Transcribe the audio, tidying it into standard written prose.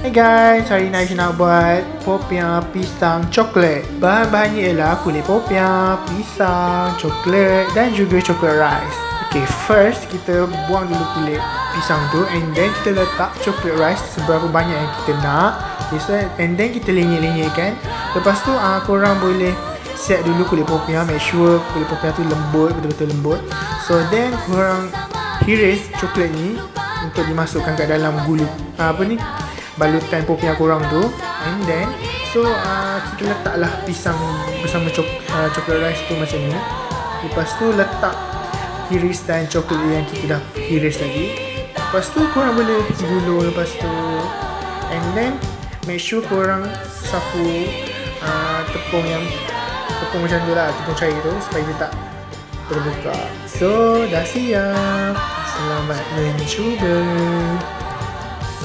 Hai guys, hari ni saya nak buat popiah pisang coklat. Bahan-bahannya ialah kulit popiah, pisang, coklat dan juga coklat rice. Okay, first kita buang dulu kulit pisang tu and then kita letak coklat rice seberapa banyak yang kita nak. Okay, and then kita lenyek-lenyekkan. Lepas tu korang boleh set dulu kulit popiah, make sure kulit popiah tu lembut, betul-betul lembut. So then korang hiris coklat ni untuk dimasukkan kat dalam gulu balutan popiah korang tu. And then kita letaklah pisang bersama coklat rice tu macam ni. Lepas tu letak hirisan coklat yang kita dah hiris tadi. Lepas tu korang boleh gulung lepas tu. And then make sure korang sapu tepung macam tu lah, tepung cair tu supaya dia tak terbuka. So dah siap. Selamat mencuba.